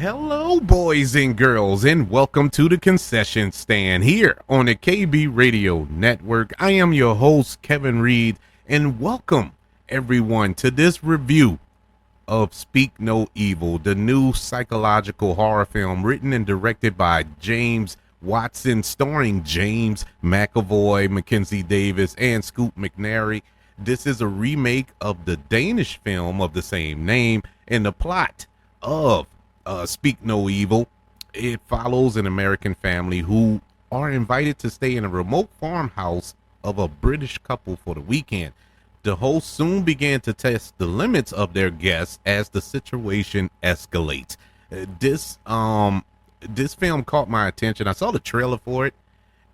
Hello, boys and girls, and welcome to the concession stand here on the KB Radio Network. I am your host, Kevin Reed, and welcome everyone to this review of Speak No Evil, the new psychological horror film written and directed by James Watson, starring James McAvoy, Mackenzie Davis, and Scoot McNairy. This is a remake of the Danish film of the same name, and the plot of Speak No Evil. It follows an American family who are invited to stay in a remote farmhouse of a British couple for the weekend. The hosts soon began to test the limits of their guests as the situation escalates. This film caught my attention. I saw the trailer for it,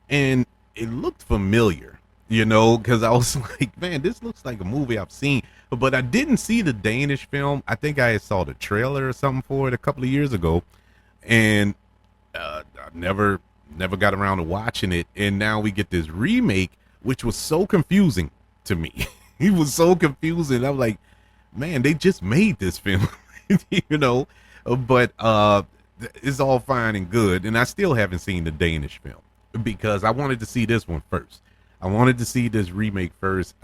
and it looked familiar, because I was like, man, this looks like a movie I've seen. But I didn't see the Danish film. I think I saw the trailer or something for it a couple of years ago, and I never got around to watching it. And now we get this remake, which was so confusing to me. It was so confusing. I'm like, man, they just made this film, But it's all fine and good, and I still haven't seen the Danish film because I wanted to see this one first. I wanted to see this remake first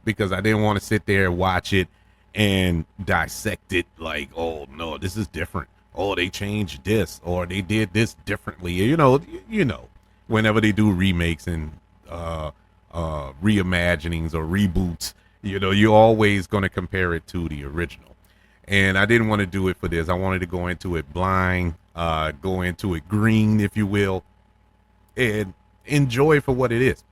because I didn't want to sit there and watch it and dissect it like, oh, no, this is different. Oh, they changed this or they did this differently. Whenever they do remakes and reimaginings or reboots, you're always going to compare it to the original. And I didn't want to do it for this. I wanted to go into it blind, go into it green, if you will, and enjoy it for what it is.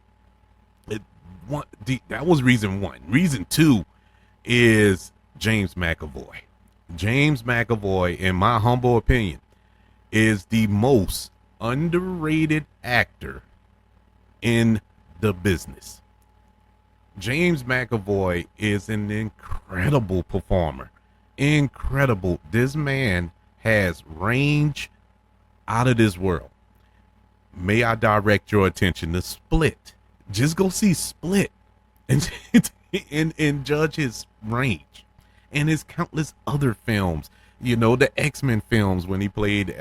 That was reason one. Reason two is James McAvoy. James McAvoy, in my humble opinion, is the most underrated actor in the business. James McAvoy is an incredible performer. Incredible. This man has range out of this world. May I direct your attention to Split? Just go see Split and judge his range and his countless other films. The X-Men films when he played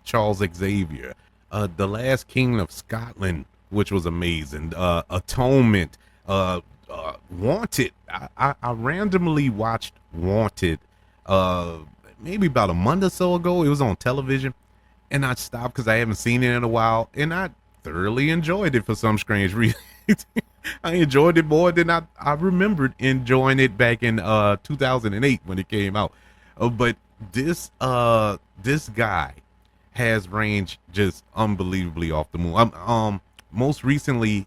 Charles Xavier, The Last King of Scotland, which was amazing, Atonement, Wanted. I randomly watched Wanted maybe about a month or so ago. It was on television, and I stopped because I haven't seen it in a while, and I thoroughly enjoyed it for some strange reason. I enjoyed it more than I remembered enjoying it back in 2008 when it came out. But this guy has range just unbelievably off the moon. Most recently,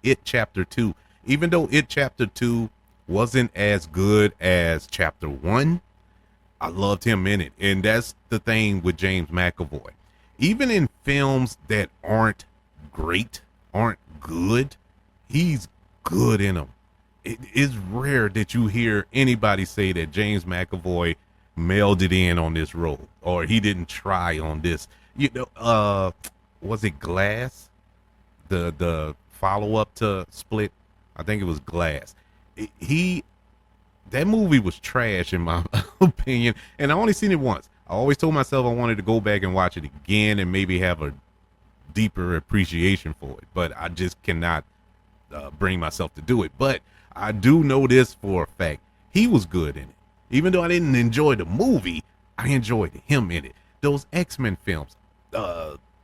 It Chapter 2. Even though It Chapter 2 wasn't as good as Chapter 1, I loved him in it. And that's the thing with James McAvoy. Even in films that aren't great, aren't good, he's good in them. It is rare that you hear anybody say that James McAvoy mailed it in on this role or he didn't try on this. Was it Glass? The follow-up to Split? I think it was Glass. That movie was trash in my opinion, and I only seen it once. I always told myself I wanted to go back and watch it again and maybe have a deeper appreciation for it, but I just cannot bring myself to do it. But I do know this for a fact. He was good in it. Even though I didn't enjoy the movie, I enjoyed him in it. Those X-Men films,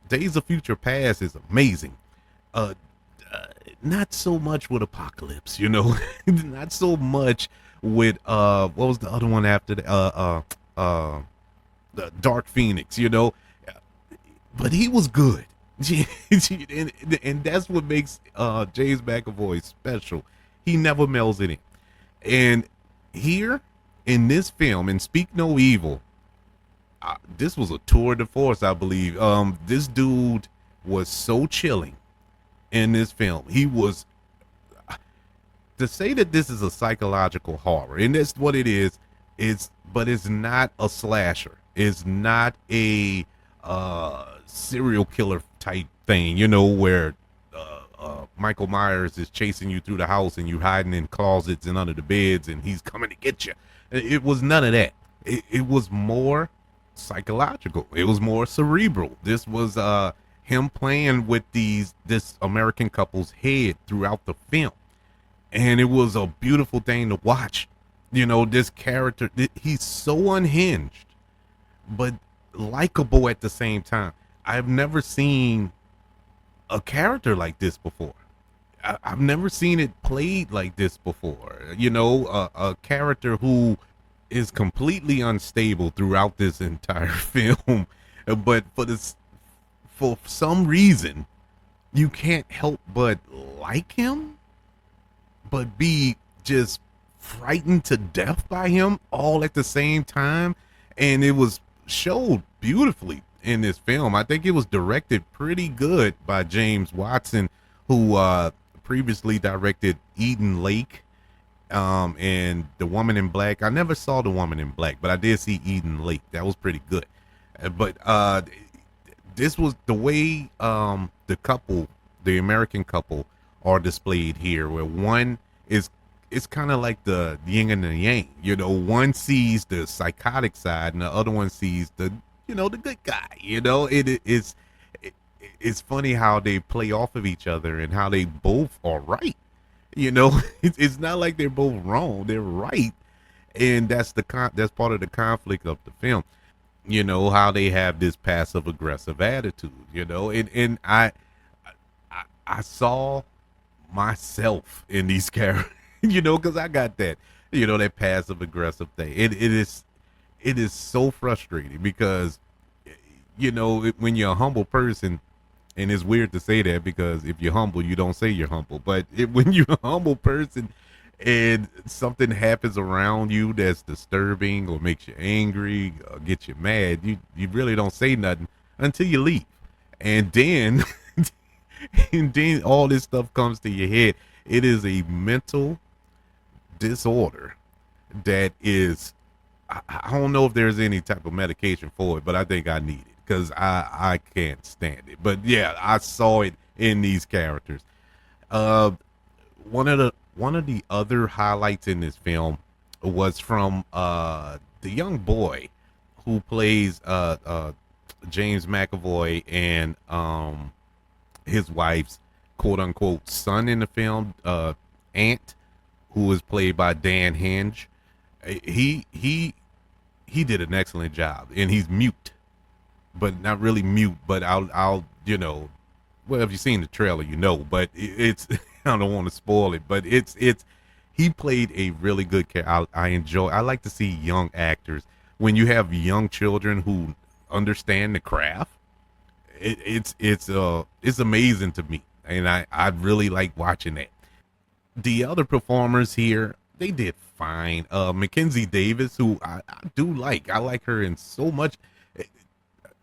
Days of Future Past is amazing. Not so much with Apocalypse, not so much with what was the other one after the Dark Phoenix, but he was good. And that's what makes James McAvoy special. He never melds it in. And here in this film, in Speak No Evil, this was a tour de force, I believe. This dude was so chilling in this film. He was, to say that this is a psychological horror, and that's what it is, but it's not a slasher. It's not a serial killer type thing, where Michael Myers is chasing you through the house and you hiding in closets and under the beds and he's coming to get you. It was none of that. It was more psychological. It was more cerebral. This was him playing with this American couple's head throughout the film, and it was a beautiful thing to watch. You know, this character, he's so unhinged, but likable at the same time. I've never seen a character like this before. I've never seen it played like this before. You know, a character who is completely unstable throughout this entire film, but for some reason, you can't help but like him, but be just frightened to death by him all at the same time. And it was showed beautifully in this film. I think it was directed pretty good by James Watson, who previously directed Eden Lake, and The Woman in Black. I never saw The Woman in Black, but I did see Eden Lake. That was pretty good. But this was the way the couple, the American couple, are displayed here, where one is, it's kind of like the yin and the yang. You know, one sees the psychotic side, and the other one sees the, you know, the good guy. You know, it's funny how they play off of each other and how they both are right. You know, it's not like they're both wrong; they're right, and that's that's part of the conflict of the film. You know, how they have this passive aggressive attitude. You know, and I saw myself in these characters. You know, because I got that, you know, that passive aggressive thing. It is so frustrating because, you know, when you're a humble person, and it's weird to say that because if you're humble, you don't say you're humble. But when you're a humble person and something happens around you that's disturbing or makes you angry or gets you mad, you really don't say nothing until you leave. And then, and then all this stuff comes to your head. It is a mental disorder that is, I don't know if there's any type of medication for it, but I think I need it because I can't stand it. But yeah, I saw it in these characters. One of the other highlights in this film was from the young boy who plays James McAvoy and his wife's quote unquote son in the film, Ant, who was played by Dan Hinge. He did an excellent job, and he's mute, but not really mute. But I'll you know, well, if you've seen the trailer, you know. But it's I don't want to spoil it, but it's he played a really good character. I like to see young actors when you have young children who understand the craft. It's amazing to me, and I really like watching that. The other performers here, they did fine. Mackenzie Davis, who I do like. I like her in so much.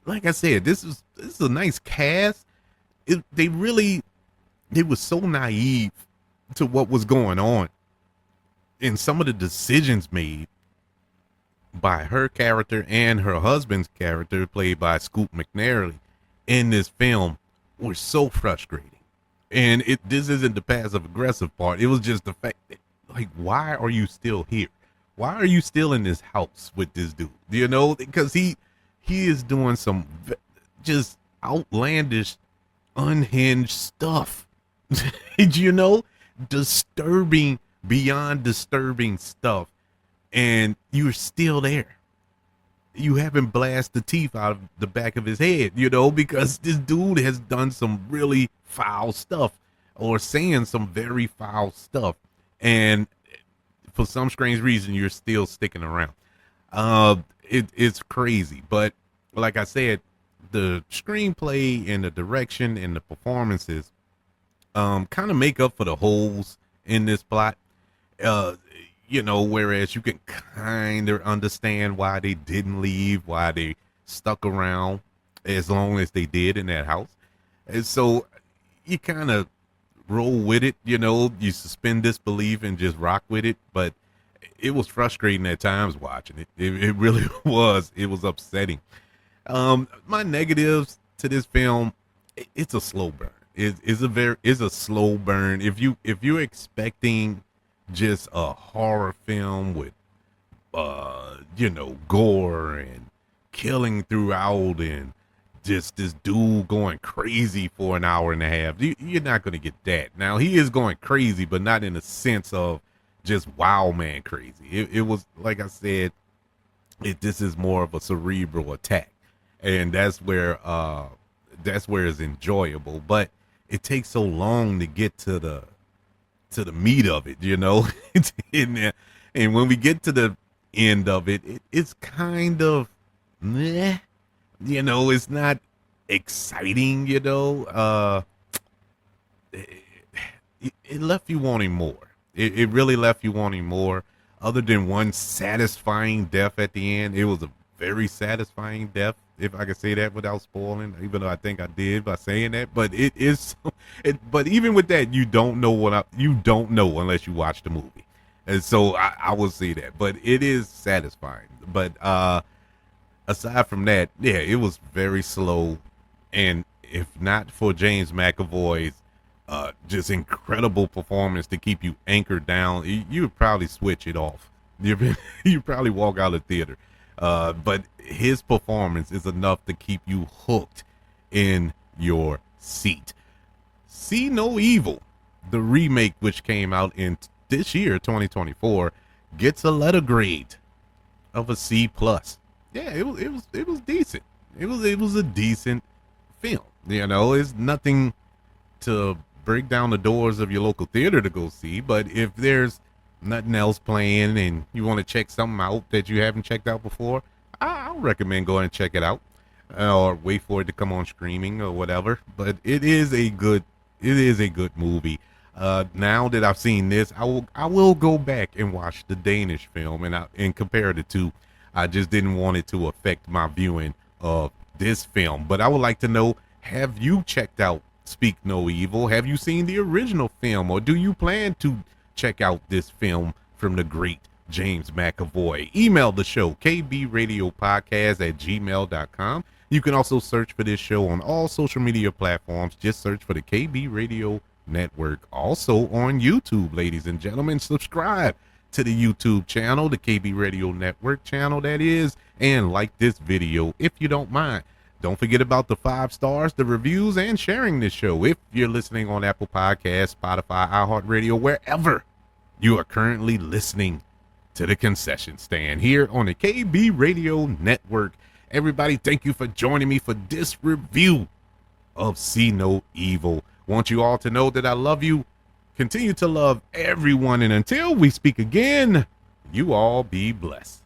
Like I said, this is a nice cast. They were so naive to what was going on, and some of the decisions made by her character and her husband's character, played by Scoot McNairy, in this film were so frustrating. And this isn't the passive aggressive part. It was just the fact that, like, why are you still here? Why are you still in this house with this dude? You know, because he is doing some just outlandish, unhinged stuff. You know, disturbing, beyond disturbing stuff, and you're still there. You haven't blasted the teeth out of the back of his head, you know, because this dude has done some really foul stuff or saying some very foul stuff. And for some strange reason, you're still sticking around. It's crazy. But like I said, the screenplay and the direction and the performances kind of make up for the holes in this plot. You know, whereas you can kind of understand why they didn't leave, why they stuck around as long as they did in that house. And so you kind of roll with it, you know, you suspend disbelief and just rock with it. But it was frustrating at times watching it. It really was. It was upsetting. My negatives to this film, it's a slow burn. It's a slow burn. If you're expecting just a horror film with you know, gore and killing throughout and just this dude going crazy for an hour and a half. You're not going to get that. Now, he is going crazy, but not in the sense of just wow man crazy. It was, like I said, this is more of a cerebral attack. And that's where it's enjoyable. But it takes so long to get to the meat of it, you know. And when we get to the end of it, it's kind of meh, you know. It's not exciting, you know. It left you wanting more. It really left you wanting more. Other than one satisfying death at the end, it was a very satisfying death, if I could say that without spoiling, even though I think I did by saying that. But it is, but even with that, you don't know you don't know unless you watch the movie. And so I will say that, but it is satisfying. But aside from that, yeah, it was very slow. And if not for James McAvoy's just incredible performance to keep you anchored down, you would probably switch it off. You probably walk out of the theater. But his performance is enough to keep you hooked in your seat. See No Evil, the remake, which came out in this year, 2024, gets a letter grade of a C+. Yeah, it was decent. It was a decent film. You know, it's nothing to break down the doors of your local theater to go see, but if there's nothing else playing and you want to check something out that you haven't checked out before, I'll recommend going and check it out, or wait for it to come on streaming or whatever. But it is a good movie. Now that I've seen this, I will go back and watch the Danish film and compare the two. I just didn't want it to affect my viewing of this film. But I would like to know, have you checked out Speak No Evil? Have you seen the original film, or do you plan to check out this film from the great James McAvoy? Email the show, kbradiopodcast@gmail.com. You can also search for this show on all social media platforms. Just search for the KB Radio Network. Also on YouTube, ladies and gentlemen. Subscribe to the YouTube channel, the KB Radio Network channel, that is, and like this video if you don't mind. Don't forget about the 5 stars, the reviews, and sharing this show if you're listening on Apple Podcasts, Spotify, iHeartRadio, wherever you are currently listening to the concession stand here on the KB Radio Network. Everybody, thank you for joining me for this review of See No Evil. Want you all to know that I love you. Continue to love everyone, and until we speak again, you all be blessed.